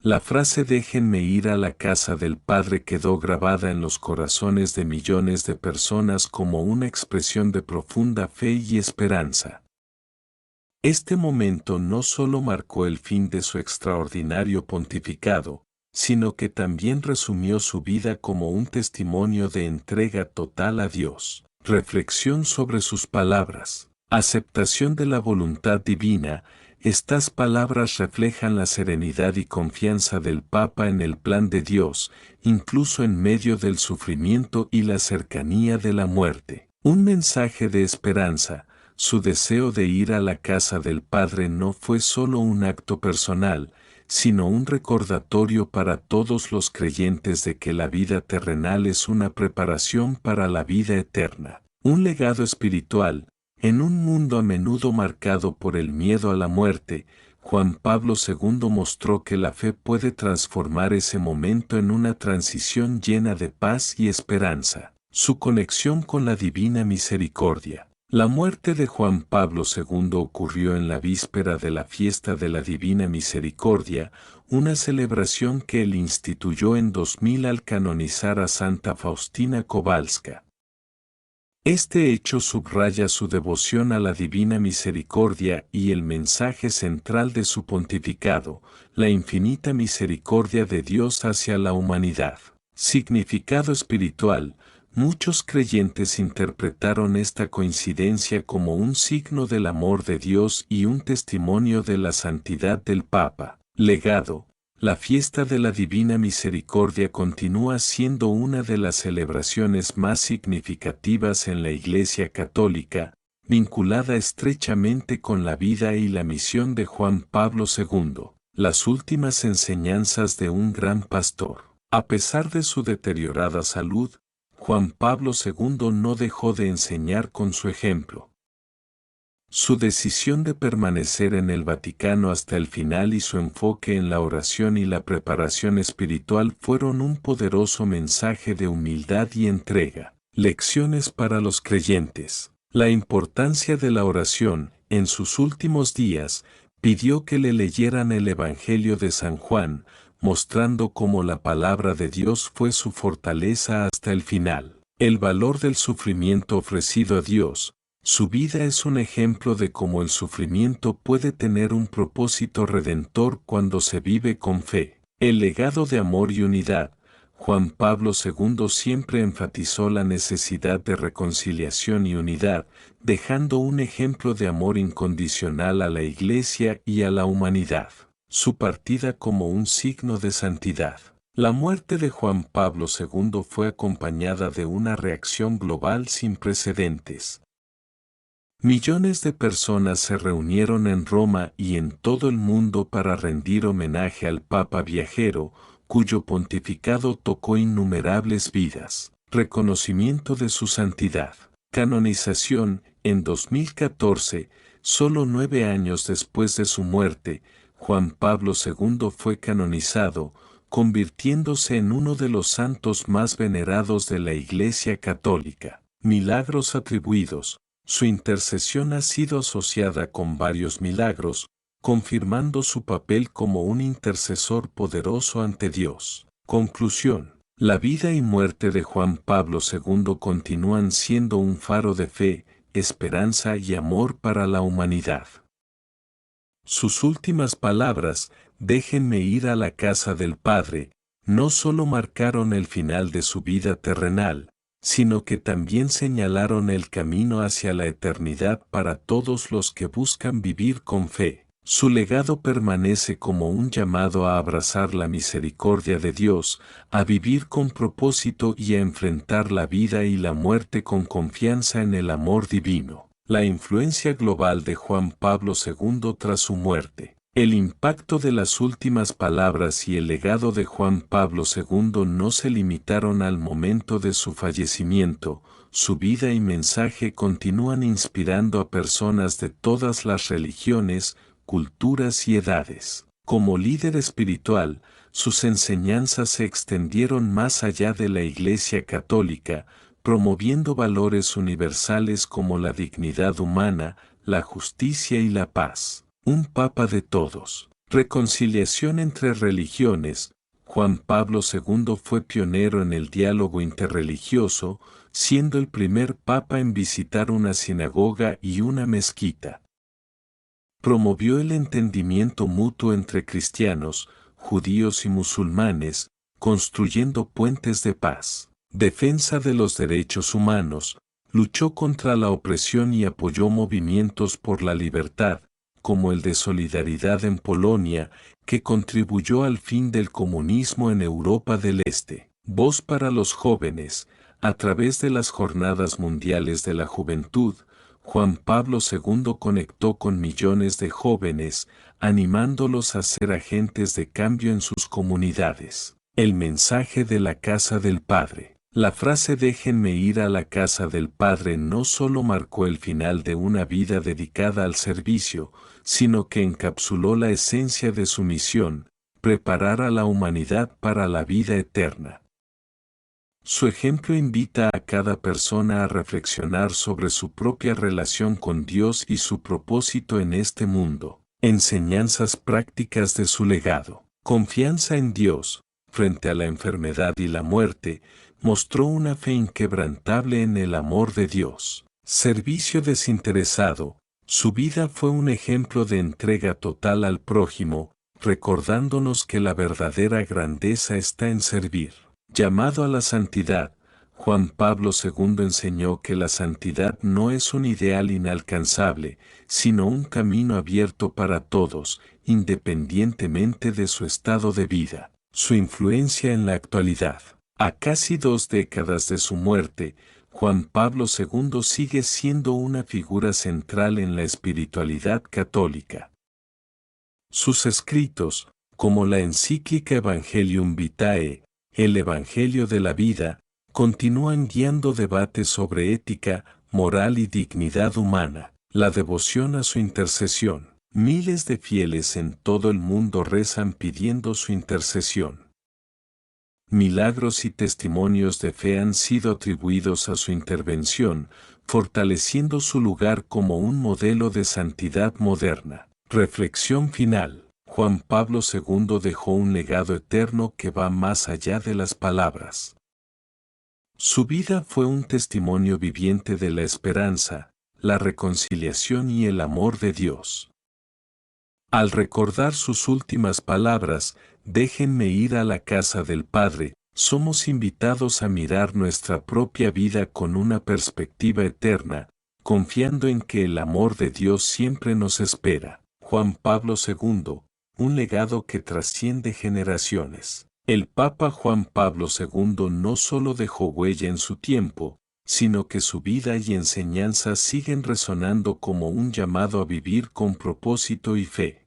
La frase "déjenme ir a la casa del Padre" quedó grabada en los corazones de millones de personas como una expresión de profunda fe y esperanza. Este momento no solo marcó el fin de su extraordinario pontificado, sino que también resumió su vida como un testimonio de entrega total a Dios. Reflexión sobre sus palabras. Aceptación de la voluntad divina. Estas palabras reflejan la serenidad y confianza del Papa en el plan de Dios, incluso en medio del sufrimiento y la cercanía de la muerte. Un mensaje de esperanza. Su deseo de ir a la casa del Padre no fue solo un acto personal, sino un recordatorio para todos los creyentes de que la vida terrenal es una preparación para la vida eterna. Un legado espiritual. En un mundo a menudo marcado por el miedo a la muerte, Juan Pablo II mostró que la fe puede transformar ese momento en una transición llena de paz y esperanza. Su conexión con la Divina Misericordia. La muerte de Juan Pablo II ocurrió en la víspera de la fiesta de la Divina Misericordia, una celebración que él instituyó en 2000 al canonizar a Santa Faustina Kowalska. Este hecho subraya su devoción a la Divina Misericordia y el mensaje central de su pontificado, la infinita misericordia de Dios hacia la humanidad. Significado espiritual. Muchos creyentes interpretaron esta coincidencia como un signo del amor de Dios y un testimonio de la santidad del Papa. Legado. La fiesta de la Divina Misericordia continúa siendo una de las celebraciones más significativas en la Iglesia Católica, vinculada estrechamente con la vida y la misión de Juan Pablo II, las últimas enseñanzas de un gran pastor. A pesar de su deteriorada salud, Juan Pablo II no dejó de enseñar con su ejemplo. Su decisión de permanecer en el Vaticano hasta el final y su enfoque en la oración y la preparación espiritual fueron un poderoso mensaje de humildad y entrega. Lecciones para los creyentes. La importancia de la oración. En sus últimos días, pidió que le leyeran el Evangelio de San Juan, mostrando cómo la palabra de Dios fue su fortaleza hasta el final. El valor del sufrimiento ofrecido a Dios. Su vida es un ejemplo de cómo el sufrimiento puede tener un propósito redentor cuando se vive con fe. El legado de amor y unidad. Juan Pablo II siempre enfatizó la necesidad de reconciliación y unidad, dejando un ejemplo de amor incondicional a la Iglesia y a la humanidad. Su partida como un signo de santidad. La muerte de Juan Pablo II fue acompañada de una reacción global sin precedentes. Millones de personas se reunieron en Roma y en todo el mundo para rendir homenaje al Papa viajero, cuyo pontificado tocó innumerables vidas. Reconocimiento de su santidad. Canonización. En 2014, solo 9 años después de su muerte, Juan Pablo II fue canonizado, convirtiéndose en uno de los santos más venerados de la Iglesia Católica. Milagros atribuidos. Su intercesión ha sido asociada con varios milagros, confirmando su papel como un intercesor poderoso ante Dios. Conclusión. La vida y muerte de Juan Pablo II continúan siendo un faro de fe, esperanza y amor para la humanidad. Sus últimas palabras, "déjenme ir a la casa del Padre", no solo marcaron el final de su vida terrenal, sino que también señalaron el camino hacia la eternidad para todos los que buscan vivir con fe. Su legado permanece como un llamado a abrazar la misericordia de Dios, a vivir con propósito y a enfrentar la vida y la muerte con confianza en el amor divino. La influencia global de Juan Pablo II tras su muerte. El impacto de las últimas palabras y el legado de Juan Pablo II no se limitaron al momento de su fallecimiento, su vida y mensaje continúan inspirando a personas de todas las religiones, culturas y edades. Como líder espiritual, sus enseñanzas se extendieron más allá de la Iglesia Católica, promoviendo valores universales como la dignidad humana, la justicia y la paz. Un Papa de todos. Reconciliación entre religiones. Juan Pablo II fue pionero en el diálogo interreligioso, siendo el primer papa en visitar una sinagoga y una mezquita. Promovió el entendimiento mutuo entre cristianos, judíos y musulmanes, construyendo puentes de paz. Defensa de los derechos humanos. Luchó contra la opresión y apoyó movimientos por la libertad, como el de Solidaridad en Polonia, que contribuyó al fin del comunismo en Europa del Este. Voz para los jóvenes. A través de las Jornadas Mundiales de la Juventud, Juan Pablo II conectó con millones de jóvenes, animándolos a ser agentes de cambio en sus comunidades. El mensaje de la casa del Padre. La frase "déjenme ir a la casa del Padre" no solo marcó el final de una vida dedicada al servicio, sino que encapsuló la esencia de su misión: preparar a la humanidad para la vida eterna. Su ejemplo invita a cada persona a reflexionar sobre su propia relación con Dios y su propósito en este mundo. Enseñanzas prácticas de su legado. Confianza en Dios. Frente a la enfermedad y la muerte, mostró una fe inquebrantable en el amor de Dios. Servicio desinteresado. Su vida fue un ejemplo de entrega total al prójimo, recordándonos que la verdadera grandeza está en servir. Llamado a la santidad. Juan Pablo II enseñó que la santidad no es un ideal inalcanzable, sino un camino abierto para todos, independientemente de su estado de vida. Su influencia en la actualidad. A casi 2 décadas de su muerte, Juan Pablo II sigue siendo una figura central en la espiritualidad católica. Sus escritos, como la encíclica Evangelium Vitae, el Evangelio de la Vida, continúan guiando debates sobre ética, moral y dignidad humana. La devoción a su intercesión. Miles de fieles en todo el mundo rezan pidiendo su intercesión. Milagros y testimonios de fe han sido atribuidos a su intervención, fortaleciendo su lugar como un modelo de santidad moderna. Reflexión final. Juan Pablo II dejó un legado eterno que va más allá de las palabras. Su vida fue un testimonio viviente de la esperanza, la reconciliación y el amor de Dios. Al recordar sus últimas palabras, "déjenme ir a la casa del Padre", somos invitados a mirar nuestra propia vida con una perspectiva eterna, confiando en que el amor de Dios siempre nos espera. Juan Pablo II, un legado que trasciende generaciones. El Papa Juan Pablo II no solo dejó huella en su tiempo, sino que su vida y enseñanzas siguen resonando como un llamado a vivir con propósito y fe.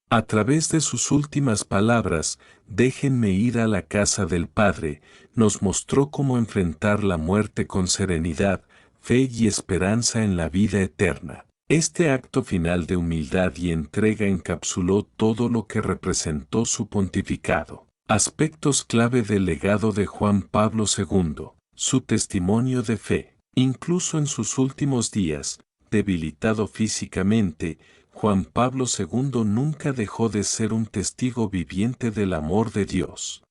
A través de sus últimas palabras, "déjenme ir a la casa del Padre", nos mostró cómo enfrentar la muerte con serenidad, fe y esperanza en la vida eterna. Este acto final de humildad y entrega encapsuló todo lo que representó su pontificado. Aspectos clave del legado de Juan Pablo II. Su testimonio de fe. Incluso en sus últimos días, debilitado físicamente, Juan Pablo II nunca dejó de ser un testigo viviente del amor de Dios.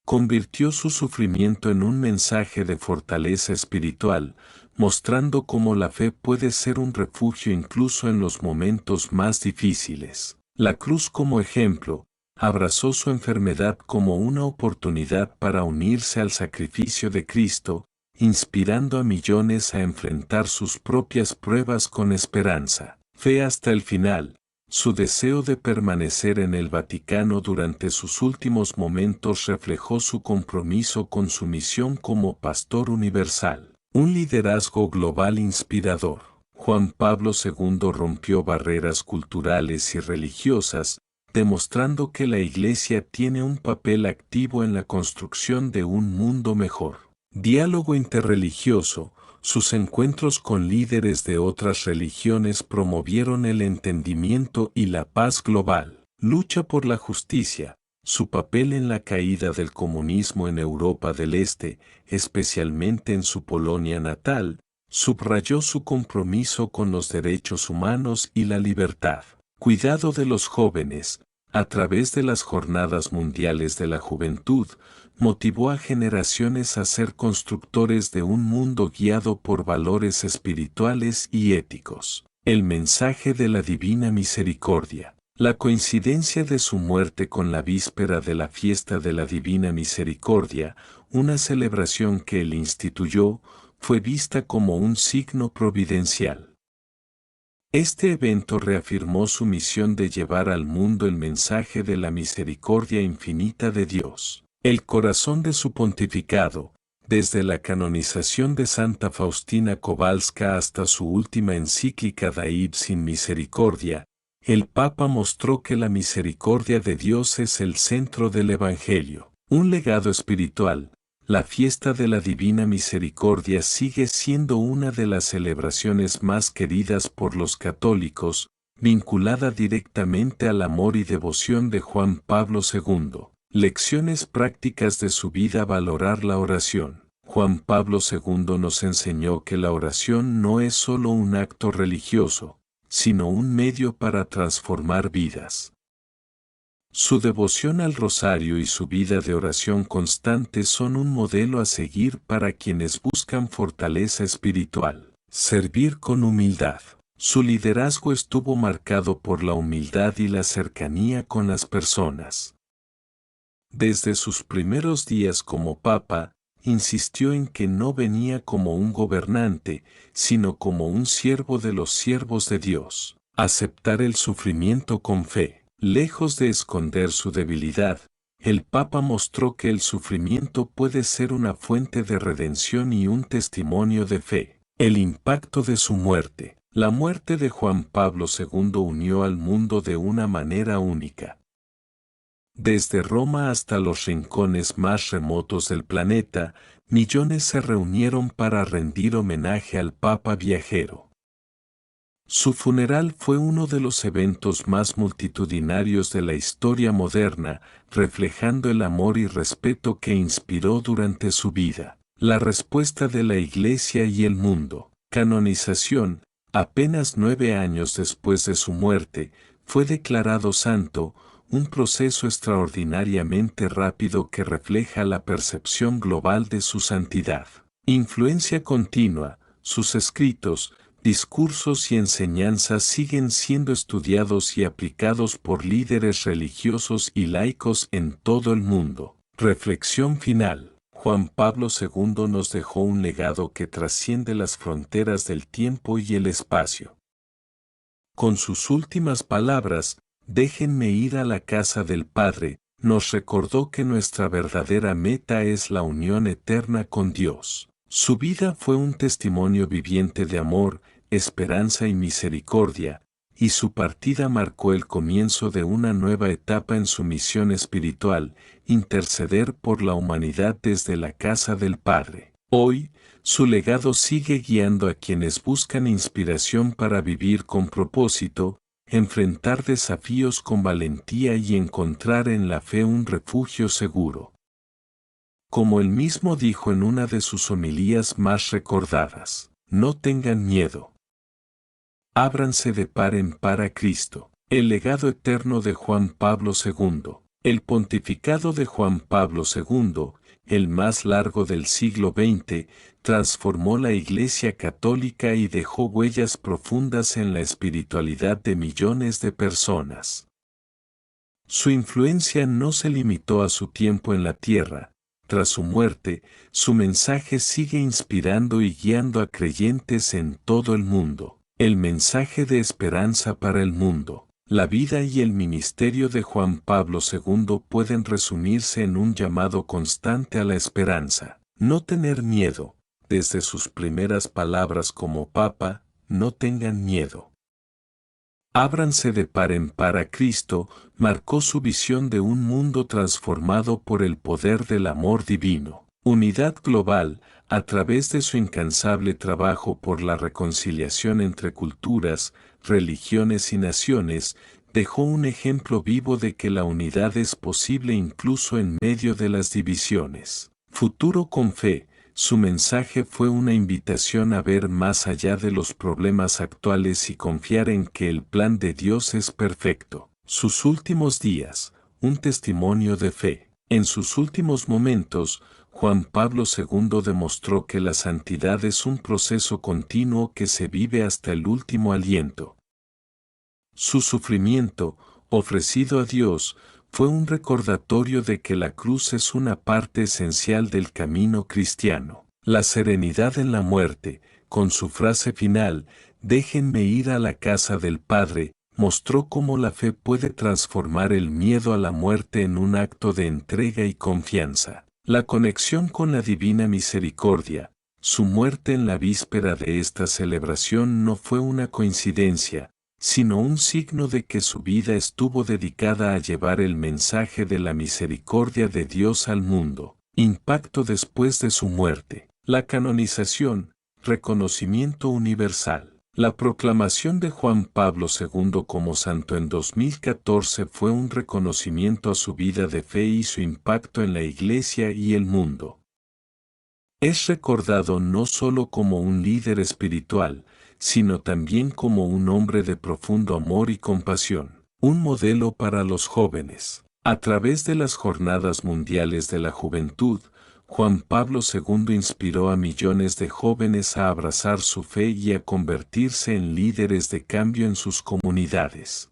Convirtió su sufrimiento en un mensaje de fortaleza espiritual, mostrando cómo la fe puede ser un refugio incluso en los momentos más difíciles. La cruz como ejemplo. Abrazó su enfermedad como una oportunidad para unirse al sacrificio de Cristo, inspirando a millones a enfrentar sus propias pruebas con esperanza. Fe hasta el final. Su deseo de permanecer en el Vaticano durante sus últimos momentos reflejó su compromiso con su misión como pastor universal. Un liderazgo global inspirador. Juan Pablo II rompió barreras culturales y religiosas, demostrando que la Iglesia tiene un papel activo en la construcción de un mundo mejor. Diálogo interreligioso. Sus encuentros con líderes de otras religiones promovieron el entendimiento y la paz global. Lucha por la justicia. Su papel en la caída del comunismo en Europa del Este, especialmente en su Polonia natal, subrayó su compromiso con los derechos humanos y la libertad. cuidado de los jóvenes, a través de las Jornadas Mundiales de la Juventud, motivó a generaciones a ser constructores de un mundo guiado por valores espirituales y éticos. El mensaje de la Divina Misericordia. La coincidencia de su muerte con la víspera de la fiesta de la Divina Misericordia, una celebración que él instituyó, fue vista como un signo providencial. Este evento reafirmó su misión de llevar al mundo el mensaje de la misericordia infinita de Dios. El corazón de su pontificado, desde la canonización de Santa Faustina Kowalska hasta su última encíclica Daib sin Misericordia, el Papa mostró que la misericordia de Dios es el centro del Evangelio. Un legado espiritual. La fiesta de la Divina Misericordia sigue siendo una de las celebraciones más queridas por los católicos, vinculada directamente al amor y devoción de Juan Pablo II. Lecciones prácticas de su vida. Valorar la oración. Juan Pablo II nos enseñó que la oración no es solo un acto religioso, sino un medio para transformar vidas. Su devoción al rosario y su vida de oración constante son un modelo a seguir para quienes buscan fortaleza espiritual. Servir con humildad. Su liderazgo estuvo marcado por la humildad y la cercanía con las personas. Desde sus primeros días como Papa, insistió en que no venía como un gobernante, sino como un siervo de los siervos de Dios. Aceptar el sufrimiento con fe. Lejos de esconder su debilidad, el Papa mostró que el sufrimiento puede ser una fuente de redención y un testimonio de fe. El impacto de su muerte. La muerte de Juan Pablo II unió al mundo de una manera única. Desde Roma hasta los rincones más remotos del planeta, millones se reunieron para rendir homenaje al Papa viajero. Su funeral fue uno de los eventos más multitudinarios de la historia moderna, reflejando el amor y respeto que inspiró durante su vida. La respuesta de la Iglesia y el mundo. Canonización. Apenas 9 años después de su muerte, fue declarado santo, un proceso extraordinariamente rápido que refleja la percepción global de su santidad. Influencia continua. Sus escritos, discursos y enseñanzas siguen siendo estudiados y aplicados por líderes religiosos y laicos en todo el mundo. Reflexión final. Juan Pablo II nos dejó un legado que trasciende las fronteras del tiempo y el espacio. Con sus últimas palabras, "Déjenme ir a la casa del Padre", nos recordó que nuestra verdadera meta es la unión eterna con Dios. Su vida fue un testimonio viviente de amor, esperanza y misericordia, y su partida marcó el comienzo de una nueva etapa en su misión espiritual, interceder por la humanidad desde la casa del Padre. Hoy, su legado sigue guiando a quienes buscan inspiración para vivir con propósito, enfrentar desafíos con valentía y encontrar en la fe un refugio seguro. Como él mismo dijo en una de sus homilías más recordadas, "No tengan miedo. Ábranse de par en par a Cristo". El legado eterno de Juan Pablo II. El pontificado de Juan Pablo II, el más largo del siglo XX, transformó la Iglesia Católica y dejó huellas profundas en la espiritualidad de millones de personas. Su influencia no se limitó a su tiempo en la tierra. Tras su muerte, su mensaje sigue inspirando y guiando a creyentes en todo el mundo. El mensaje de esperanza para el mundo. La vida y el ministerio de Juan Pablo II pueden resumirse en un llamado constante a la esperanza. No tener miedo. Desde sus primeras palabras como Papa, "No tengan miedo. Ábranse de par en par a Cristo", marcó su visión de un mundo transformado por el poder del amor divino. Unidad global. A través de su incansable trabajo por la reconciliación entre culturas, religiones y naciones, dejó un ejemplo vivo de que la unidad es posible incluso en medio de las divisiones. Futuro con fe. Su mensaje fue una invitación a ver más allá de los problemas actuales y confiar en que el plan de Dios es perfecto. Sus últimos días, un testimonio de fe. En sus últimos momentos, Juan Pablo II demostró que la santidad es un proceso continuo que se vive hasta el último aliento. Su sufrimiento, ofrecido a Dios, fue un recordatorio de que la cruz es una parte esencial del camino cristiano. La serenidad en la muerte, con su frase final, déjenme ir a la casa del Padre, mostró cómo la fe puede transformar el miedo a la muerte en un acto de entrega y confianza. La conexión con la divina misericordia, su muerte en la víspera de esta celebración no fue una coincidencia, sino un signo de que su vida estuvo dedicada a llevar el mensaje de la misericordia de Dios al mundo. Impacto después de su muerte. La canonización, reconocimiento universal. La proclamación de Juan Pablo II como santo en 2014 fue un reconocimiento a su vida de fe y su impacto en la Iglesia y el mundo. Es recordado no solo como un líder espiritual, sino también como un hombre de profundo amor y compasión, un modelo para los jóvenes. A través de las Jornadas Mundiales de la Juventud, Juan Pablo II inspiró a millones de jóvenes a abrazar su fe y a convertirse en líderes de cambio en sus comunidades.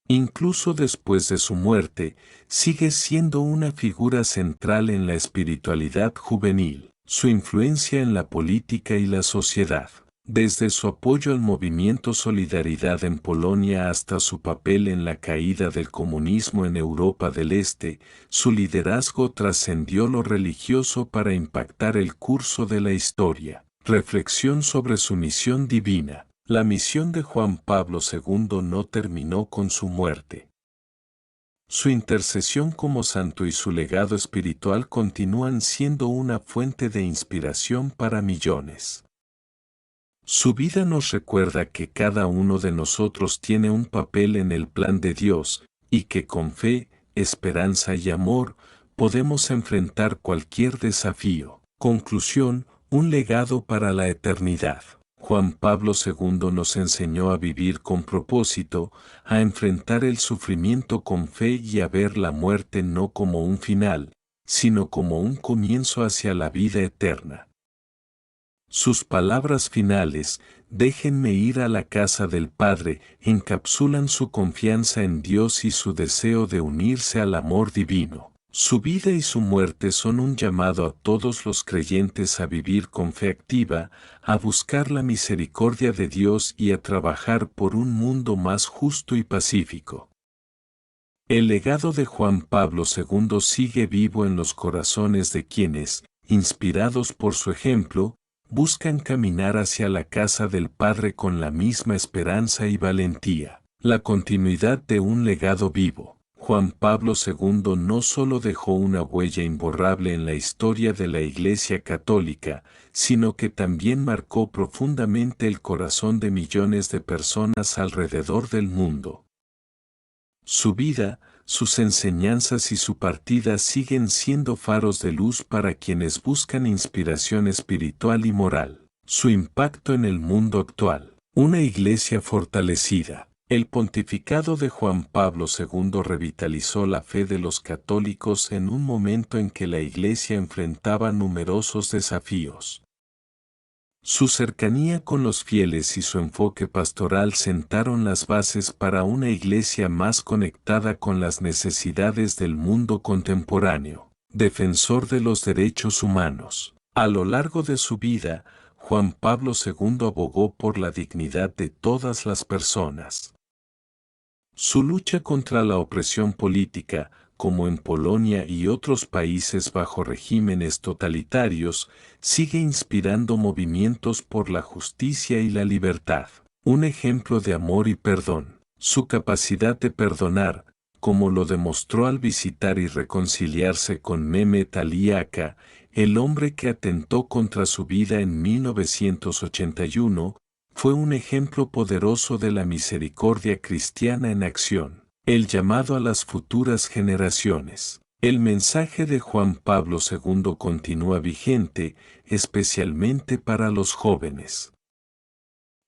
Incluso después de su muerte, sigue siendo una figura central en la espiritualidad juvenil, su influencia en la política y la sociedad. Desde su apoyo al movimiento Solidaridad en Polonia hasta su papel en la caída del comunismo en Europa del Este, su liderazgo trascendió lo religioso para impactar el curso de la historia. Reflexión sobre su misión divina. La misión de Juan Pablo II no terminó con su muerte. Su intercesión como santo y su legado espiritual continúan siendo una fuente de inspiración para millones. Su vida nos recuerda que cada uno de nosotros tiene un papel en el plan de Dios, y que con fe, esperanza y amor, podemos enfrentar cualquier desafío. Conclusión, un legado para la eternidad. Juan Pablo II nos enseñó a vivir con propósito, a enfrentar el sufrimiento con fe y a ver la muerte no como un final, sino como un comienzo hacia la vida eterna. Sus palabras finales, déjenme ir a la casa del Padre, encapsulan su confianza en Dios y su deseo de unirse al amor divino. Su vida y su muerte son un llamado a todos los creyentes a vivir con fe activa, a buscar la misericordia de Dios y a trabajar por un mundo más justo y pacífico. El legado de Juan Pablo II sigue vivo en los corazones de quienes, inspirados por su ejemplo, buscan caminar hacia la casa del Padre con la misma esperanza y valentía. La continuidad de un legado vivo. Juan Pablo II no solo dejó una huella imborrable en la historia de la Iglesia Católica, sino que también marcó profundamente el corazón de millones de personas alrededor del mundo. Su vida, sus enseñanzas y su partida siguen siendo faros de luz para quienes buscan inspiración espiritual y moral. Su impacto en el mundo actual. Una iglesia fortalecida. El pontificado de Juan Pablo II revitalizó la fe de los católicos en un momento en que la iglesia enfrentaba numerosos desafíos. Su cercanía con los fieles y su enfoque pastoral sentaron las bases para una iglesia más conectada con las necesidades del mundo contemporáneo. Defensor de los derechos humanos. A lo largo de su vida, Juan Pablo II abogó por la dignidad de todas las personas. Su lucha contra la opresión política, como en Polonia y otros países bajo regímenes totalitarios, sigue inspirando movimientos por la justicia y la libertad. Un ejemplo de amor y perdón. Su capacidad de perdonar, como lo demostró al visitar y reconciliarse con Mehmet Ali Aka, el hombre que atentó contra su vida en 1981, fue un ejemplo poderoso de la misericordia cristiana en acción. El llamado a las futuras generaciones. El mensaje de Juan Pablo II continúa vigente, especialmente para los jóvenes.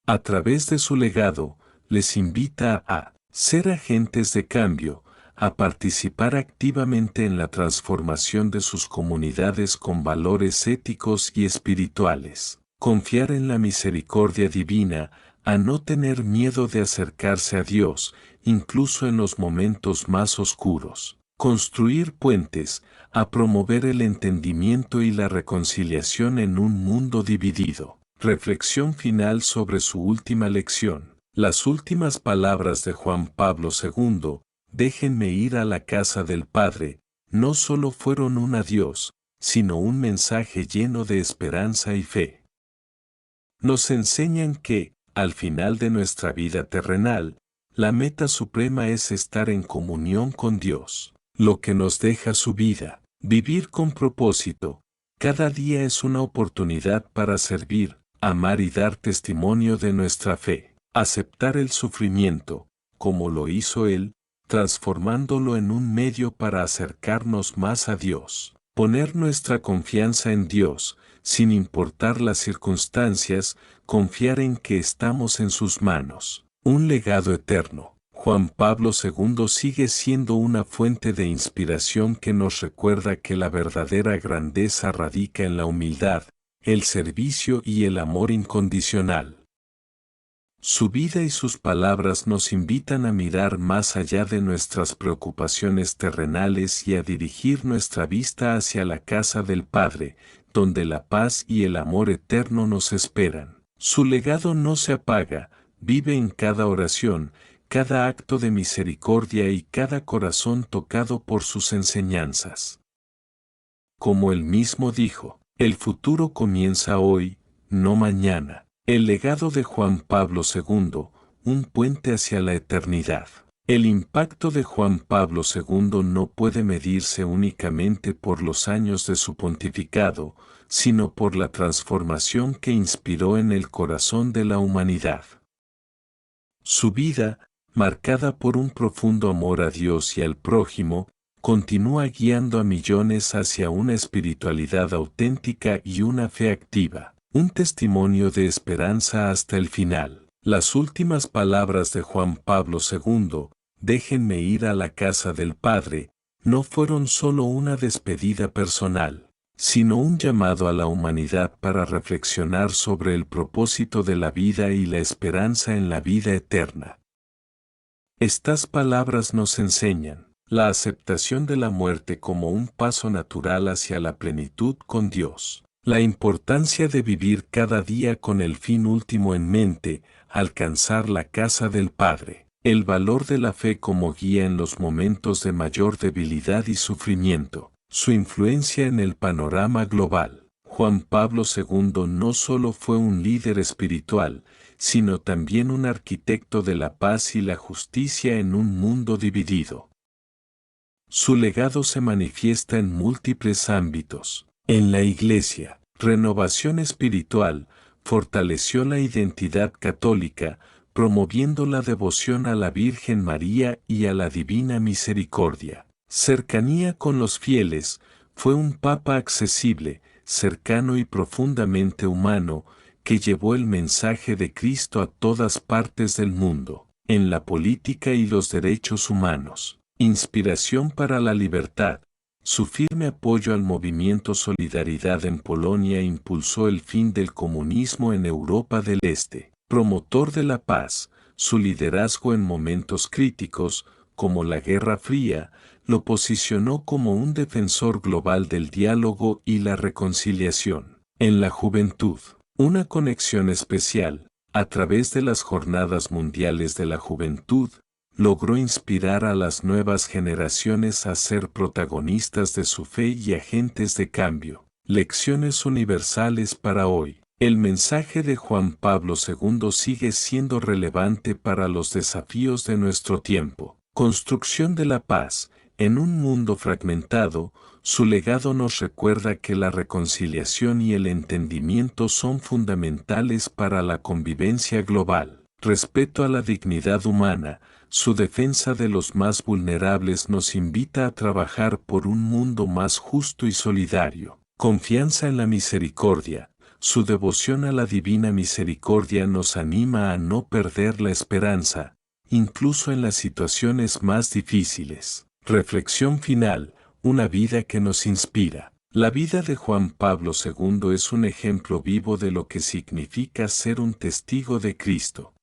A través de su legado, les invita a ser agentes de cambio, a participar activamente en la transformación de sus comunidades con valores éticos y espirituales, confiar en la misericordia divina, a no tener miedo de acercarse a Dios, incluso en los momentos más oscuros, construir puentes, a promover el entendimiento y la reconciliación en un mundo dividido. Reflexión final sobre su última lección. Las últimas palabras de Juan Pablo II, déjenme ir a la casa del Padre, no solo fueron un adiós, sino un mensaje lleno de esperanza y fe. Nos enseñan que, al final de nuestra vida terrenal, la meta suprema es estar en comunión con Dios, lo que nos deja su vida, vivir con propósito. Cada día es una oportunidad para servir, amar y dar testimonio de nuestra fe, aceptar el sufrimiento, como lo hizo Él, transformándolo en un medio para acercarnos más a Dios, poner nuestra confianza en Dios, sin importar las circunstancias, confiar en que estamos en sus manos. Un legado eterno. Juan Pablo II sigue siendo una fuente de inspiración que nos recuerda que la verdadera grandeza radica en la humildad, el servicio y el amor incondicional. Su vida y sus palabras nos invitan a mirar más allá de nuestras preocupaciones terrenales y a dirigir nuestra vista hacia la casa del Padre, donde la paz y el amor eterno nos esperan. Su legado no se apaga, vive en cada oración, cada acto de misericordia y cada corazón tocado por sus enseñanzas. Como él mismo dijo, el futuro comienza hoy, no mañana. El legado de Juan Pablo II, un puente hacia la eternidad. El impacto de Juan Pablo II no puede medirse únicamente por los años de su pontificado, sino por la transformación que inspiró en el corazón de la humanidad. Su vida, marcada por un profundo amor a Dios y al prójimo, continúa guiando a millones hacia una espiritualidad auténtica y una fe activa. Un testimonio de esperanza hasta el final. Las últimas palabras de Juan Pablo II, déjenme ir a la casa del Padre, no fueron solo una despedida personal, sino un llamado a la humanidad para reflexionar sobre el propósito de la vida y la esperanza en la vida eterna. Estas palabras nos enseñan la aceptación de la muerte como un paso natural hacia la plenitud con Dios. La importancia de vivir cada día con el fin último en mente, alcanzar la casa del Padre. El valor de la fe como guía en los momentos de mayor debilidad y sufrimiento. Su influencia en el panorama global. Juan Pablo II no solo fue un líder espiritual, sino también un arquitecto de la paz y la justicia en un mundo dividido. Su legado se manifiesta en múltiples ámbitos. En la Iglesia, renovación espiritual, fortaleció la identidad católica, promoviendo la devoción a la Virgen María y a la Divina Misericordia. Cercanía con los fieles, fue un papa accesible, cercano y profundamente humano, que llevó el mensaje de Cristo a todas partes del mundo. En la política y los derechos humanos, inspiración para la libertad. Su firme apoyo al movimiento Solidaridad en Polonia impulsó el fin del comunismo en Europa del Este. Promotor de la paz, su liderazgo en momentos críticos, como la Guerra Fría, lo posicionó como un defensor global del diálogo y la reconciliación. En la juventud, una conexión especial, a través de las Jornadas Mundiales de la Juventud, logró inspirar a las nuevas generaciones a ser protagonistas de su fe y agentes de cambio. Lecciones universales para hoy. El mensaje de Juan Pablo II sigue siendo relevante para los desafíos de nuestro tiempo. Construcción de la paz. En un mundo fragmentado, su legado nos recuerda que la reconciliación y el entendimiento son fundamentales para la convivencia global. Respeto a la dignidad humana. su defensa de los más vulnerables nos invita a trabajar por un mundo más justo y solidario. Confianza en la misericordia. Su devoción a la divina misericordia nos anima a no perder la esperanza, incluso en las situaciones más difíciles. Reflexión final, una vida que nos inspira. La vida de Juan Pablo II es un ejemplo vivo de lo que significa ser un testigo de Cristo.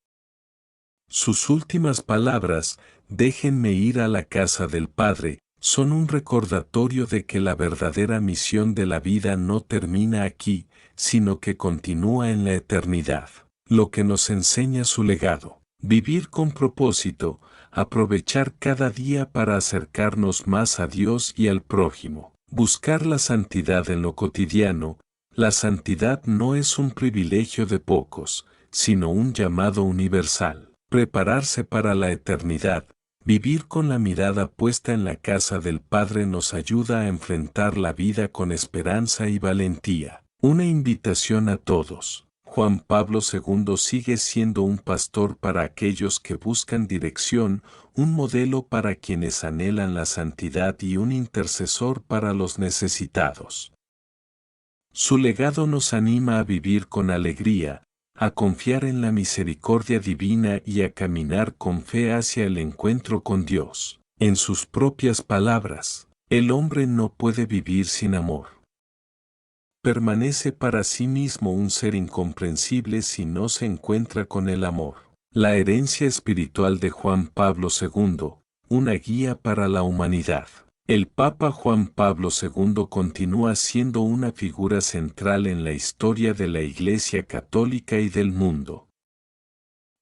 Sus últimas palabras, déjenme ir a la casa del Padre, son un recordatorio de que la verdadera misión de la vida no termina aquí, sino que continúa en la eternidad. Lo que nos enseña su legado. Vivir con propósito, aprovechar cada día para acercarnos más a Dios y al prójimo. Buscar la santidad en lo cotidiano. La santidad no es un privilegio de pocos, sino un llamado universal. Prepararse para la eternidad. Vivir con la mirada puesta en la casa del Padre nos ayuda a enfrentar la vida con esperanza y valentía. Una invitación a todos. Juan Pablo II sigue siendo un pastor para aquellos que buscan dirección, un modelo para quienes anhelan la santidad y un intercesor para los necesitados. Su legado nos anima a vivir con alegría, a confiar en la misericordia divina y a caminar con fe hacia el encuentro con Dios. En sus propias palabras, el hombre no puede vivir sin amor. Permanece para sí mismo un ser incomprensible si no se encuentra con el amor. La herencia espiritual de Juan Pablo II, una guía para la humanidad. El Papa Juan Pablo II continúa siendo una figura central en la historia de la Iglesia Católica y del mundo.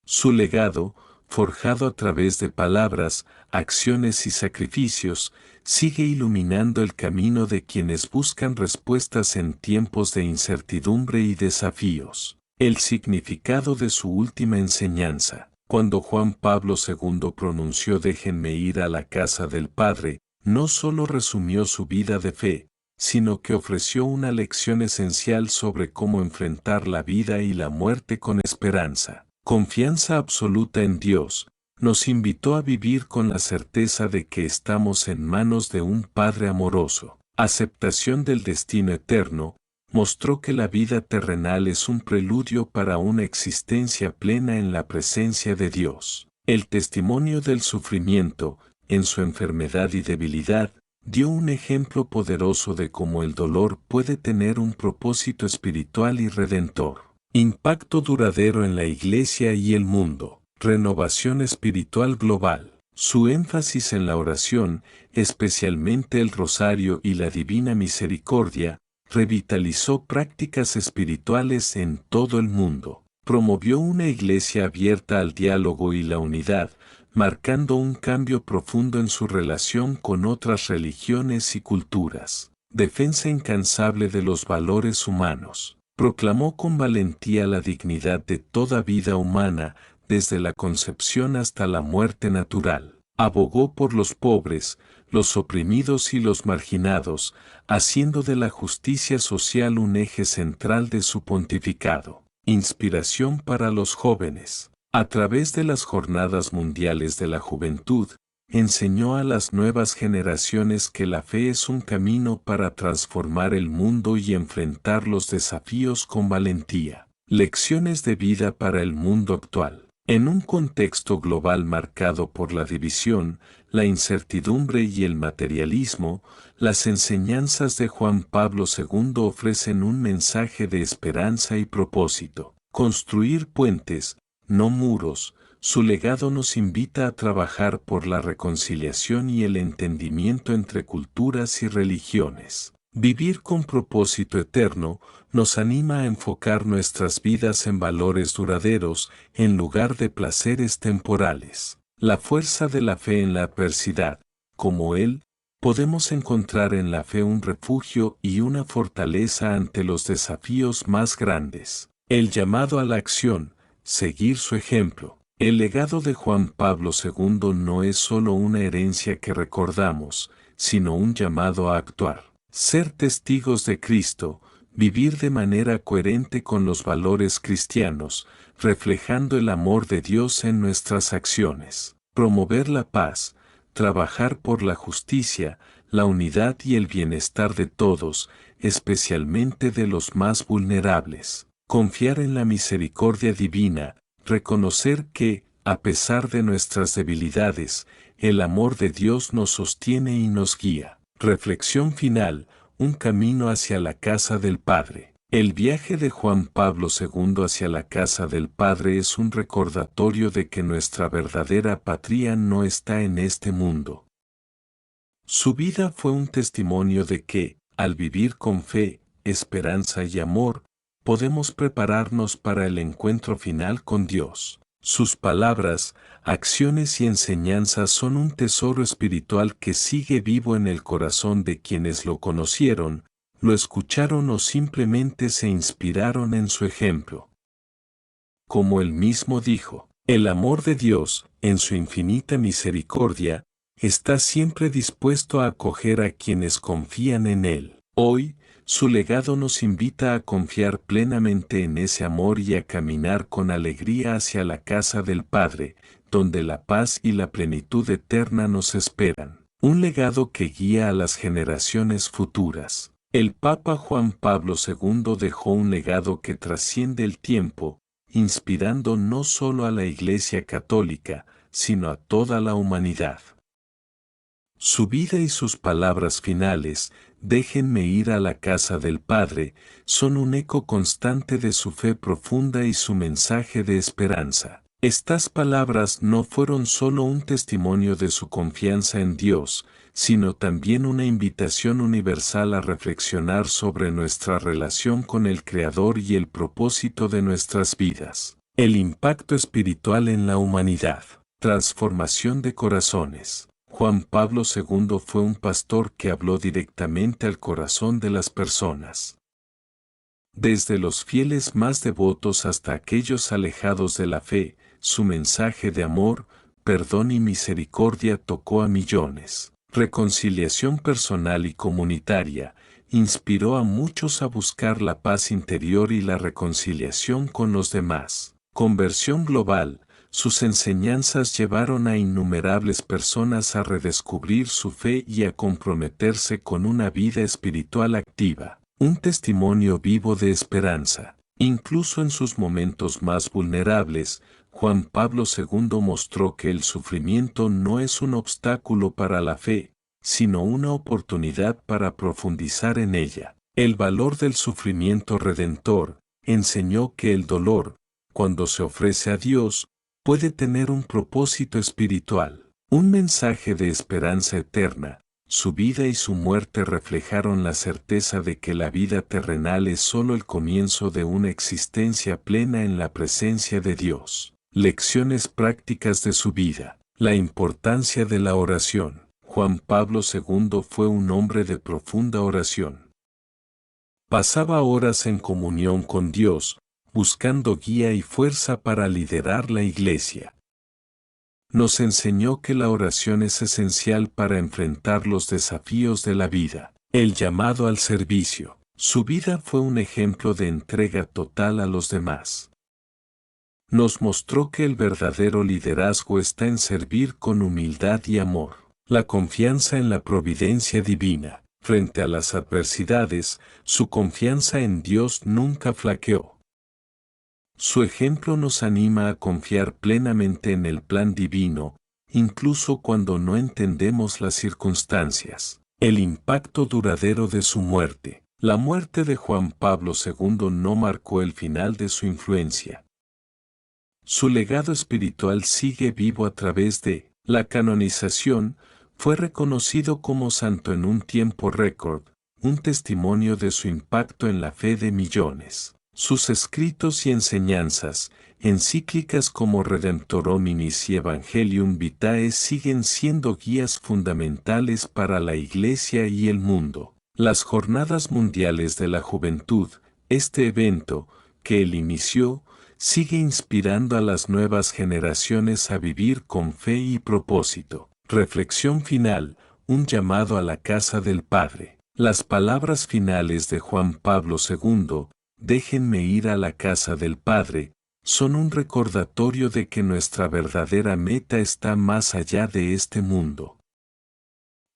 Su legado, forjado a través de palabras, acciones y sacrificios, sigue iluminando el camino de quienes buscan respuestas en tiempos de incertidumbre y desafíos. El significado de su última enseñanza. Cuando Juan Pablo II pronunció «Déjenme ir a la casa del Padre», no solo resumió su vida de fe, sino que ofreció una lección esencial sobre cómo enfrentar la vida y la muerte con esperanza. Confianza absoluta en Dios, nos invitó a vivir con la certeza de que estamos en manos de un Padre amoroso. Aceptación del destino eterno, mostró que la vida terrenal es un preludio para una existencia plena en la presencia de Dios. El testimonio del sufrimiento, en su enfermedad y debilidad, dio un ejemplo poderoso de cómo el dolor puede tener un propósito espiritual y redentor. Impacto duradero en la Iglesia y el mundo. Renovación espiritual global. Su énfasis en la oración, especialmente el rosario y la divina misericordia, revitalizó prácticas espirituales en todo el mundo. Promovió una iglesia abierta al diálogo y la unidad, marcando un cambio profundo en su relación con otras religiones y culturas. Defensa incansable de los valores humanos. Proclamó con valentía la dignidad de toda vida humana, desde la concepción hasta la muerte natural. Abogó por los pobres, los oprimidos y los marginados, haciendo de la justicia social un eje central de su pontificado. Inspiración para los jóvenes. A través de las Jornadas Mundiales de la Juventud, enseñó a las nuevas generaciones que la fe es un camino para transformar el mundo y enfrentar los desafíos con valentía. Lecciones de vida para el mundo actual. En un contexto global marcado por la división, la incertidumbre y el materialismo, las enseñanzas de Juan Pablo II ofrecen un mensaje de esperanza y propósito. Construir puentes, no muros. Su legado nos invita a trabajar por la reconciliación y el entendimiento entre culturas y religiones. Vivir con propósito eterno nos anima a enfocar nuestras vidas en valores duraderos en lugar de placeres temporales. La fuerza de la fe en la adversidad. Como Él, podemos encontrar en la fe un refugio y una fortaleza ante los desafíos más grandes. El llamado a la acción, seguir su ejemplo. El legado de Juan Pablo II no es solo una herencia que recordamos, sino un llamado a actuar. Ser testigos de Cristo, vivir de manera coherente con los valores cristianos, reflejando el amor de Dios en nuestras acciones. promover la paz, trabajar por la justicia, la unidad y el bienestar de todos, especialmente de los más vulnerables. Confiar en la misericordia divina, reconocer que, a pesar de nuestras debilidades, el amor de Dios nos sostiene y nos guía. Reflexión final, un camino hacia la casa del Padre. El viaje de Juan Pablo II hacia la casa del Padre es un recordatorio de que nuestra verdadera patria no está en este mundo. Su vida fue un testimonio de que, al vivir con fe, esperanza y amor, podemos prepararnos para el encuentro final con Dios. Sus palabras, acciones y enseñanzas son un tesoro espiritual que sigue vivo en el corazón de quienes lo conocieron, lo escucharon o simplemente se inspiraron en su ejemplo. Como él mismo dijo, el amor de Dios, en su infinita misericordia, está siempre dispuesto a acoger a quienes confían en Él. Hoy, su legado nos invita a confiar plenamente en ese amor y a caminar con alegría hacia la casa del Padre, donde la paz y la plenitud eterna nos esperan. Un legado que guía a las generaciones futuras. El Papa Juan Pablo II dejó un legado que trasciende el tiempo, inspirando no solo a la Iglesia Católica, sino a toda la humanidad. Su vida y sus palabras finales, déjenme ir a la casa del Padre, son un eco constante de su fe profunda y su mensaje de esperanza. Estas palabras no fueron solo un testimonio de su confianza en Dios, sino también una invitación universal a reflexionar sobre nuestra relación con el Creador y el propósito de nuestras vidas. El impacto espiritual en la humanidad. Transformación de corazones. Juan Pablo II fue un pastor que habló directamente al corazón de las personas. Desde los fieles más devotos hasta aquellos alejados de la fe, su mensaje de amor, perdón y misericordia tocó a millones. Reconciliación personal y comunitaria, inspiró a muchos a buscar la paz interior y la reconciliación con los demás. Conversión global. Sus enseñanzas llevaron a innumerables personas a redescubrir su fe y a comprometerse con una vida espiritual activa, un testimonio vivo de esperanza. Incluso en sus momentos más vulnerables, Juan Pablo II mostró que el sufrimiento no es un obstáculo para la fe, sino una oportunidad para profundizar en ella. El valor del sufrimiento redentor, enseñó que el dolor, cuando se ofrece a Dios, puede tener un propósito espiritual, un mensaje de esperanza eterna. Su vida y su muerte reflejaron la certeza de que la vida terrenal es solo el comienzo de una existencia plena en la presencia de Dios. Lecciones prácticas de su vida. La importancia de la oración. Juan Pablo II fue un hombre de profunda oración. Pasaba horas en comunión con Dios, buscando guía y fuerza para liderar la Iglesia. Nos enseñó que la oración es esencial para enfrentar los desafíos de la vida. El llamado al servicio. Su vida fue un ejemplo de entrega total a los demás. Nos mostró que el verdadero liderazgo está en servir con humildad y amor. La confianza en la providencia divina. Frente a las adversidades, su confianza en Dios nunca flaqueó. Su ejemplo nos anima a confiar plenamente en el plan divino, incluso cuando no entendemos las circunstancias. El impacto duradero de su muerte. La muerte de Juan Pablo II no marcó el final de su influencia. Su legado espiritual sigue vivo a través de la canonización. Fue reconocido como santo en un tiempo récord, un testimonio de su impacto en la fe de millones. Sus escritos y enseñanzas, encíclicas como Redemptor Hominis y Evangelium Vitae siguen siendo guías fundamentales para la Iglesia y el mundo. Las Jornadas Mundiales de la Juventud, este evento, que él inició, sigue inspirando a las nuevas generaciones a vivir con fe y propósito. Reflexión final, un llamado a la casa del Padre. Las palabras finales de Juan Pablo II, déjenme ir a la casa del Padre, son un recordatorio de que nuestra verdadera meta está más allá de este mundo.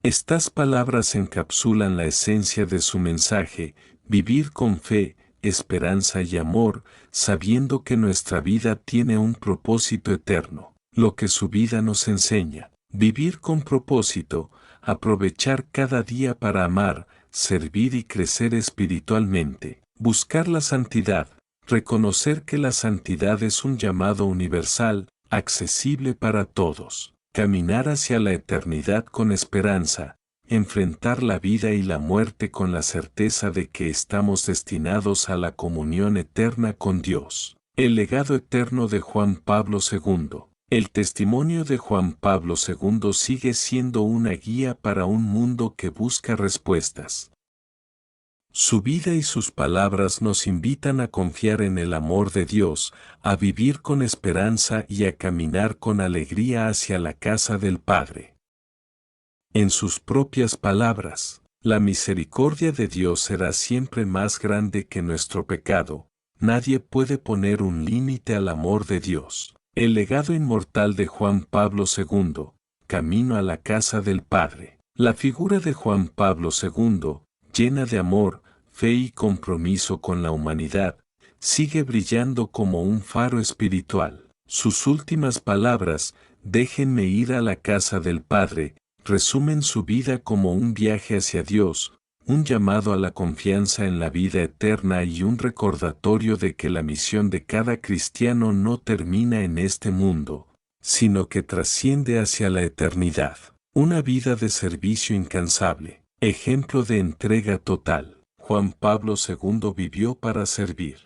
Estas palabras encapsulan la esencia de su mensaje: vivir con fe, esperanza y amor, sabiendo que nuestra vida tiene un propósito eterno. Lo que su vida nos enseña: vivir con propósito, aprovechar cada día para amar, servir y crecer espiritualmente. Buscar la santidad, reconocer que la santidad es un llamado universal, accesible para todos. Caminar hacia la eternidad con esperanza, enfrentar la vida y la muerte con la certeza de que estamos destinados a la comunión eterna con Dios. El legado eterno de Juan Pablo II. El testimonio de Juan Pablo II sigue siendo una guía para un mundo que busca respuestas. Su vida y sus palabras nos invitan a confiar en el amor de Dios, a vivir con esperanza y a caminar con alegría hacia la casa del Padre. En sus propias palabras, la misericordia de Dios será siempre más grande que nuestro pecado. Nadie puede poner un límite al amor de Dios. El legado inmortal de Juan Pablo II, camino a la casa del Padre. La figura de Juan Pablo II, llena de amor, fe y compromiso con la humanidad, sigue brillando como un faro espiritual. Sus últimas palabras, déjenme ir a la casa del Padre, resumen su vida como un viaje hacia Dios, un llamado a la confianza en la vida eterna y un recordatorio de que la misión de cada cristiano no termina en este mundo, sino que trasciende hacia la eternidad. Una vida de servicio incansable, ejemplo de entrega total. Juan Pablo II vivió para servir.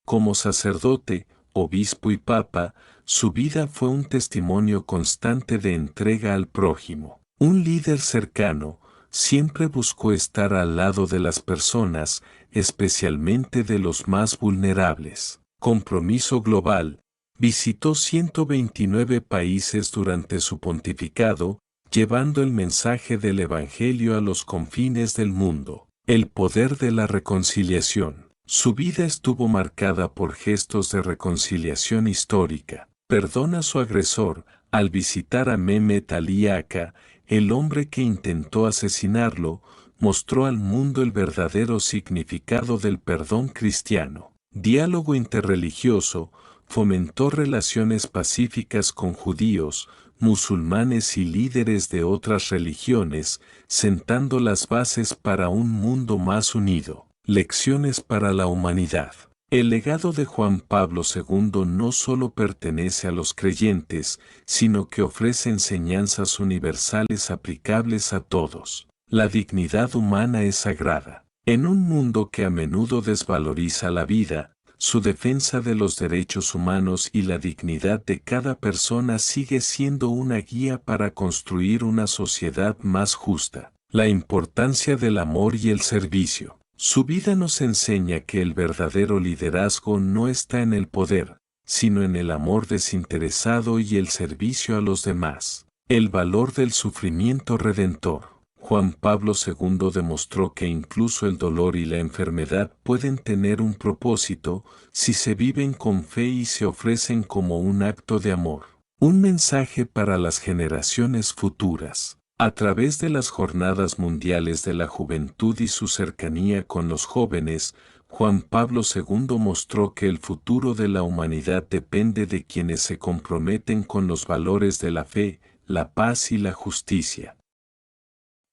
Como sacerdote, obispo y papa, su vida fue un testimonio constante de entrega al prójimo. Un líder cercano, siempre buscó estar al lado de las personas, especialmente de los más vulnerables. Compromiso global, visitó 129 países durante su pontificado, llevando el mensaje del Evangelio a los confines del mundo. El poder de la reconciliación. Su vida estuvo marcada por gestos de reconciliación histórica. Perdona a su agresor, al visitar a Mehmet Ali Aka, el hombre que intentó asesinarlo, mostró al mundo el verdadero significado del perdón cristiano. Diálogo interreligioso, fomentó relaciones pacíficas con judíos, musulmanes y líderes de otras religiones, sentando las bases para un mundo más unido. Lecciones para la humanidad. El legado de Juan Pablo II no solo pertenece a los creyentes, sino que ofrece enseñanzas universales aplicables a todos. La dignidad humana es sagrada. En un mundo que a menudo desvaloriza la vida, su defensa de los derechos humanos y la dignidad de cada persona sigue siendo una guía para construir una sociedad más justa. La importancia del amor y el servicio. Su vida nos enseña que el verdadero liderazgo no está en el poder, sino en el amor desinteresado y el servicio a los demás. El valor del sufrimiento redentor. Juan Pablo II demostró que incluso el dolor y la enfermedad pueden tener un propósito si se viven con fe y se ofrecen como un acto de amor. Un mensaje para las generaciones futuras. A través de las Jornadas Mundiales de la Juventud y su cercanía con los jóvenes, Juan Pablo II mostró que el futuro de la humanidad depende de quienes se comprometen con los valores de la fe, la paz y la justicia.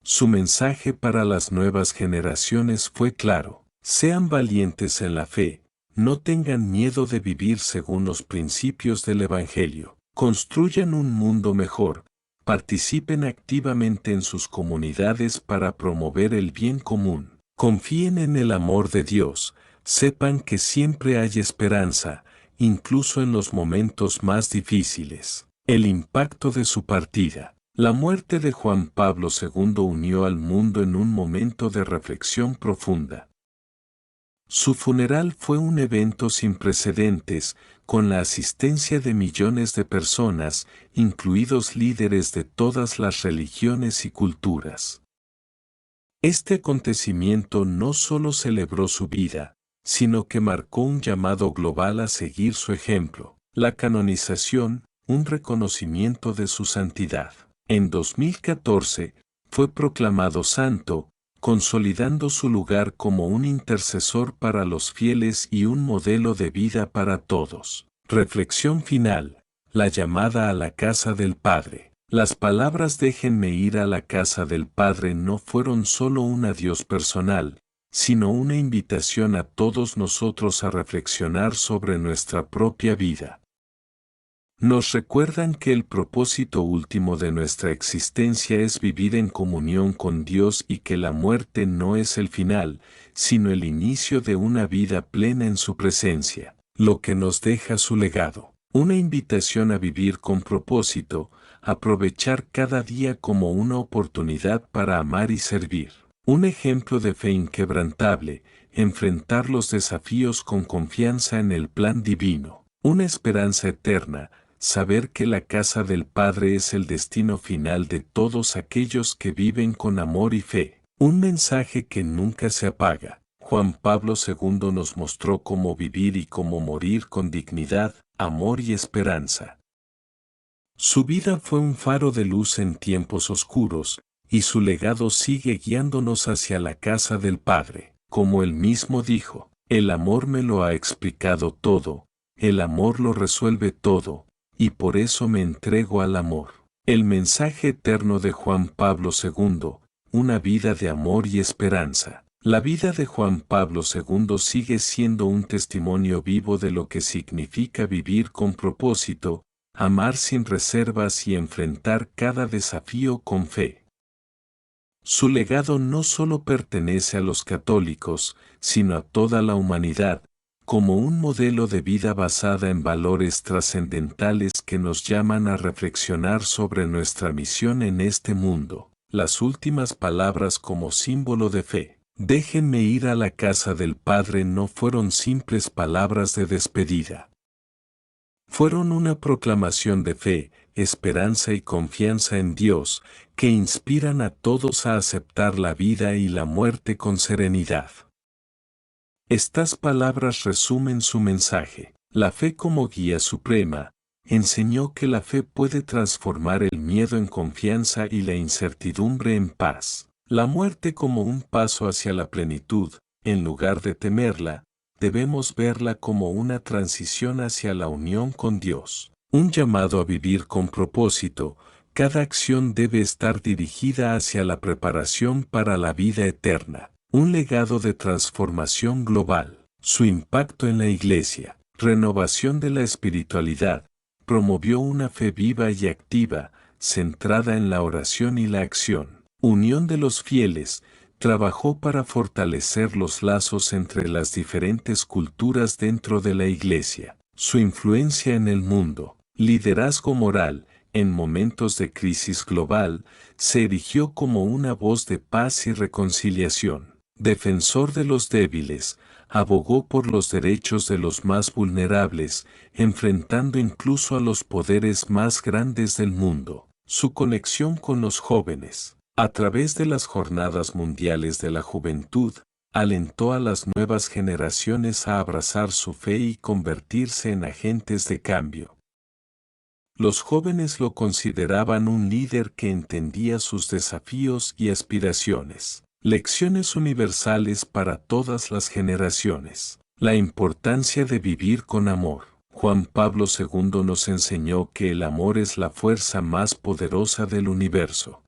Su mensaje para las nuevas generaciones fue claro: sean valientes en la fe, no tengan miedo de vivir según los principios del Evangelio, construyan un mundo mejor, participen activamente en sus comunidades para promover el bien común, confíen en el amor de Dios, sepan que siempre hay esperanza, incluso en los momentos más difíciles. El impacto de su partida. La muerte de Juan Pablo II unió al mundo en un momento de reflexión profunda. Su funeral fue un evento sin precedentes, con la asistencia de millones de personas, incluidos líderes de todas las religiones y culturas. Este acontecimiento no solo celebró su vida, sino que marcó un llamado global a seguir su ejemplo. La canonización, un reconocimiento de su santidad. En 2014, fue proclamado santo, consolidando su lugar como un intercesor para los fieles y un modelo de vida para todos. Reflexión final. La llamada a la casa del Padre. Las palabras "déjenme ir a la casa del Padre" no fueron solo un adiós personal, sino una invitación a todos nosotros a reflexionar sobre nuestra propia vida. Nos recuerdan que el propósito último de nuestra existencia es vivir en comunión con Dios y que la muerte no es el final, sino el inicio de una vida plena en su presencia, lo que nos deja su legado. Una invitación a vivir con propósito, aprovechar cada día como una oportunidad para amar y servir. Un ejemplo de fe inquebrantable, enfrentar los desafíos con confianza en el plan divino. Una esperanza eterna, saber que la casa del Padre es el destino final de todos aquellos que viven con amor y fe. Un mensaje que nunca se apaga. Juan Pablo II nos mostró cómo vivir y cómo morir con dignidad, amor y esperanza. Su vida fue un faro de luz en tiempos oscuros, y su legado sigue guiándonos hacia la casa del Padre. Como él mismo dijo, el amor me lo ha explicado todo, el amor lo resuelve todo, y por eso me entrego al amor. El mensaje eterno de Juan Pablo II, una vida de amor y esperanza. La vida de Juan Pablo II sigue siendo un testimonio vivo de lo que significa vivir con propósito, amar sin reservas y enfrentar cada desafío con fe. Su legado no solo pertenece a los católicos, sino a toda la humanidad, como un modelo de vida basada en valores trascendentales que nos llaman a reflexionar sobre nuestra misión en este mundo. Las últimas palabras como símbolo de fe. Déjenme ir a la casa del Padre no fueron simples palabras de despedida. Fueron una proclamación de fe, esperanza y confianza en Dios, que inspiran a todos a aceptar la vida y la muerte con serenidad. Estas palabras resumen su mensaje. La fe como guía suprema, enseñó que la fe puede transformar el miedo en confianza y la incertidumbre en paz. La muerte como un paso hacia la plenitud, en lugar de temerla, debemos verla como una transición hacia la unión con Dios. Un llamado a vivir con propósito, cada acción debe estar dirigida hacia la preparación para la vida eterna. Un legado de transformación global. Su impacto en la Iglesia, renovación de la espiritualidad, promovió una fe viva y activa, centrada en la oración y la acción. Unión de los fieles, trabajó para fortalecer los lazos entre las diferentes culturas dentro de la Iglesia. Su influencia en el mundo, liderazgo moral, en momentos de crisis global, se erigió como una voz de paz y reconciliación. Defensor de los débiles, abogó por los derechos de los más vulnerables, enfrentando incluso a los poderes más grandes del mundo. Su conexión con los jóvenes, a través de las Jornadas Mundiales de la Juventud, alentó a las nuevas generaciones a abrazar su fe y convertirse en agentes de cambio. Los jóvenes lo consideraban un líder que entendía sus desafíos y aspiraciones. Lecciones universales para todas las generaciones. La importancia de vivir con amor. Juan Pablo II nos enseñó que el amor es la fuerza más poderosa del universo.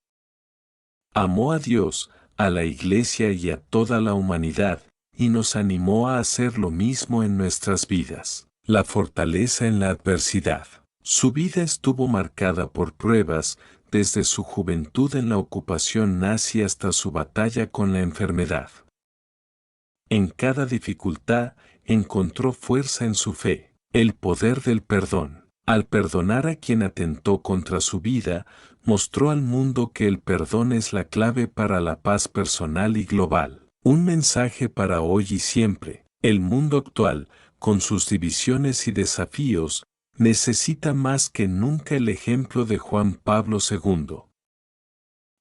Amó a Dios, a la Iglesia y a toda la humanidad, y nos animó a hacer lo mismo en nuestras vidas. La fortaleza en la adversidad. Su vida estuvo marcada por pruebas, desde su juventud en la ocupación nazi hasta su batalla con la enfermedad. En cada dificultad, encontró fuerza en su fe, el poder del perdón. Al perdonar a quien atentó contra su vida, mostró al mundo que el perdón es la clave para la paz personal y global. Un mensaje para hoy y siempre. El mundo actual, con sus divisiones y desafíos, necesita más que nunca el ejemplo de Juan Pablo II.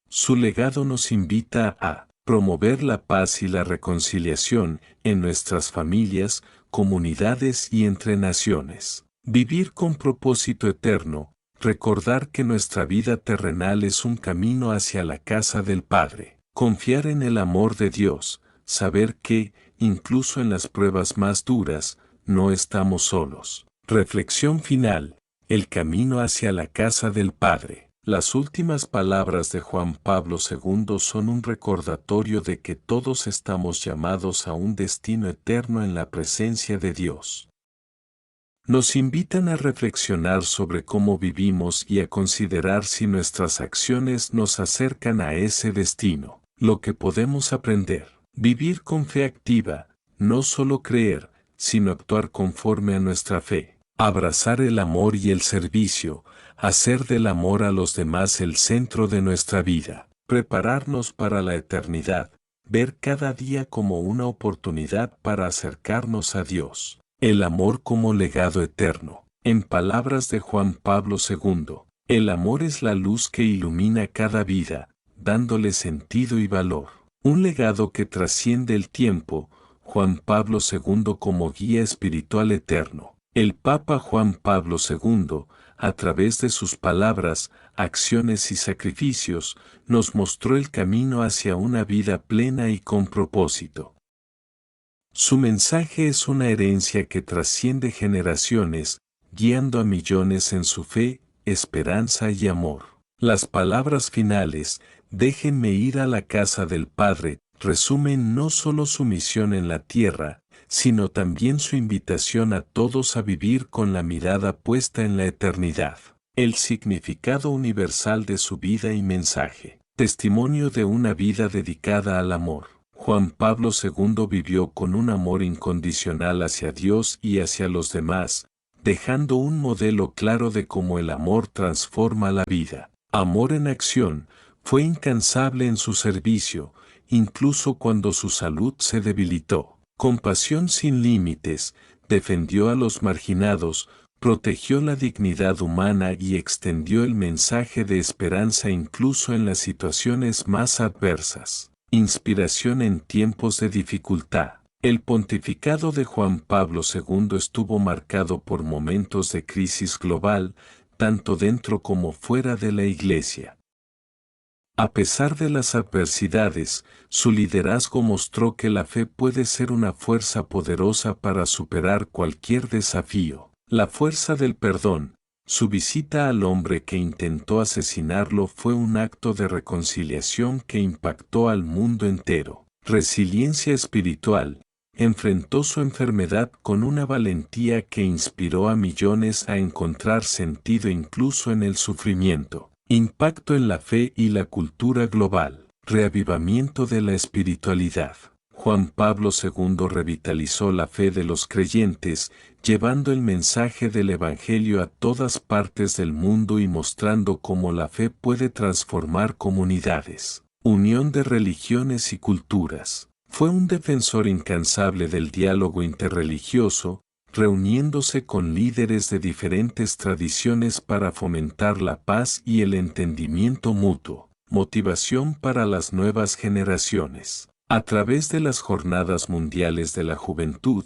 Su legado nos invita a promover la paz y la reconciliación en nuestras familias, comunidades y entre naciones. Vivir con propósito eterno, recordar que nuestra vida terrenal es un camino hacia la casa del Padre. Confiar en el amor de Dios, saber que, incluso en las pruebas más duras, no estamos solos. Reflexión final. El camino hacia la casa del Padre. Las últimas palabras de Juan Pablo II son un recordatorio de que todos estamos llamados a un destino eterno en la presencia de Dios. Nos invitan a reflexionar sobre cómo vivimos y a considerar si nuestras acciones nos acercan a ese destino. Lo que podemos aprender. Vivir con fe activa, no solo creer, sino actuar conforme a nuestra fe. Abrazar el amor y el servicio, hacer del amor a los demás el centro de nuestra vida. Prepararnos para la eternidad, ver cada día como una oportunidad para acercarnos a Dios. El amor como legado eterno. En palabras de Juan Pablo II, el amor es la luz que ilumina cada vida, dándole sentido y valor. Un legado que trasciende el tiempo, Juan Pablo II como guía espiritual eterno. El Papa Juan Pablo II, a través de sus palabras, acciones y sacrificios, nos mostró el camino hacia una vida plena y con propósito. Su mensaje es una herencia que trasciende generaciones, guiando a millones en su fe, esperanza y amor. Las palabras finales, déjenme ir a la casa del Padre, resumen no solo su misión en la tierra, sino también su invitación a todos a vivir con la mirada puesta en la eternidad. El significado universal de su vida y mensaje. Testimonio de una vida dedicada al amor. Juan Pablo II vivió con un amor incondicional hacia Dios y hacia los demás, dejando un modelo claro de cómo el amor transforma la vida. Amor en acción, fue incansable en su servicio, incluso cuando su salud se debilitó. Compasión sin límites, defendió a los marginados, protegió la dignidad humana y extendió el mensaje de esperanza incluso en las situaciones más adversas. Inspiración en tiempos de dificultad. El pontificado de Juan Pablo II estuvo marcado por momentos de crisis global, tanto dentro como fuera de la Iglesia. A pesar de las adversidades, su liderazgo mostró que la fe puede ser una fuerza poderosa para superar cualquier desafío. La fuerza del perdón. Su visita al hombre que intentó asesinarlo fue un acto de reconciliación que impactó al mundo entero. Resiliencia espiritual. Enfrentó su enfermedad con una valentía que inspiró a millones a encontrar sentido incluso en el sufrimiento. Impacto en la fe y la cultura global. Reavivamiento de la espiritualidad. Juan Pablo II revitalizó la fe de los creyentes, llevando el mensaje del Evangelio a todas partes del mundo y mostrando cómo la fe puede transformar comunidades. Unión de religiones y culturas. Fue un defensor incansable del diálogo interreligioso, reuniéndose con líderes de diferentes tradiciones para fomentar la paz y el entendimiento mutuo. Motivación para las nuevas generaciones. A través de las Jornadas Mundiales de la Juventud,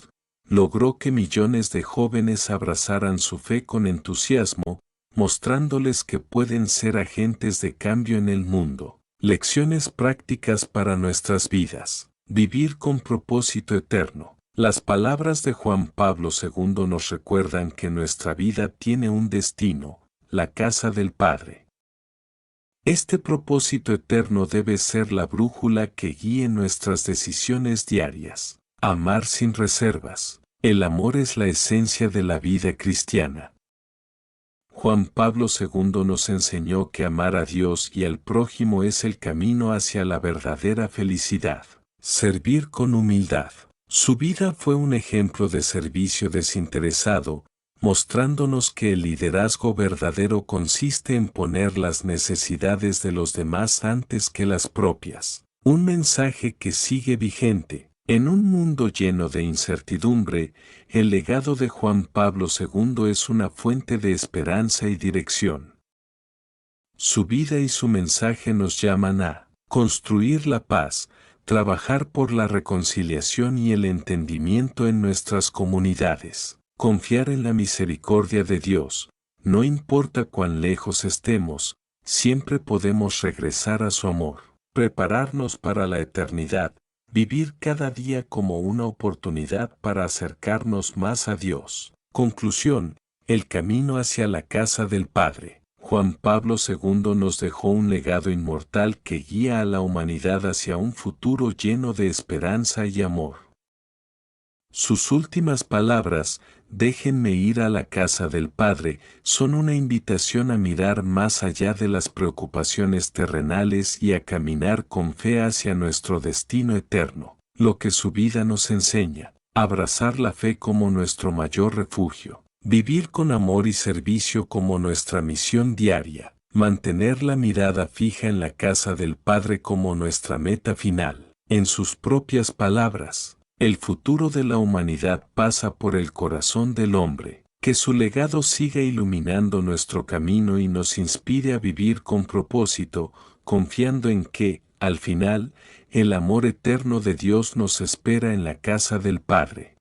logró que millones de jóvenes abrazaran su fe con entusiasmo, mostrándoles que pueden ser agentes de cambio en el mundo. Lecciones prácticas para nuestras vidas. Vivir con propósito eterno. Las palabras de Juan Pablo II nos recuerdan que nuestra vida tiene un destino, la casa del Padre. Este propósito eterno debe ser la brújula que guíe nuestras decisiones diarias. Amar sin reservas. El amor es la esencia de la vida cristiana. Juan Pablo II nos enseñó que amar a Dios y al prójimo es el camino hacia la verdadera felicidad. Servir con humildad. Su vida fue un ejemplo de servicio desinteresado, mostrándonos que el liderazgo verdadero consiste en poner las necesidades de los demás antes que las propias. Un mensaje que sigue vigente. En un mundo lleno de incertidumbre, el legado de Juan Pablo II es una fuente de esperanza y dirección. Su vida y su mensaje nos llaman a construir la paz, trabajar por la reconciliación y el entendimiento en nuestras comunidades, confiar en la misericordia de Dios, no importa cuán lejos estemos, siempre podemos regresar a su amor, prepararnos para la eternidad, vivir cada día como una oportunidad para acercarnos más a Dios. Conclusión: el camino hacia la casa del Padre. Juan Pablo II nos dejó un legado inmortal que guía a la humanidad hacia un futuro lleno de esperanza y amor. Sus últimas palabras, "Déjenme ir a la casa del Padre", son una invitación a mirar más allá de las preocupaciones terrenales y a caminar con fe hacia nuestro destino eterno. Lo que su vida nos enseña: abrazar la fe como nuestro mayor refugio, vivir con amor y servicio como nuestra misión diaria, mantener la mirada fija en la casa del Padre como nuestra meta final. En sus propias palabras, el futuro de la humanidad pasa por el corazón del hombre. Que su legado siga iluminando nuestro camino y nos inspire a vivir con propósito, confiando en que, al final, el amor eterno de Dios nos espera en la casa del Padre.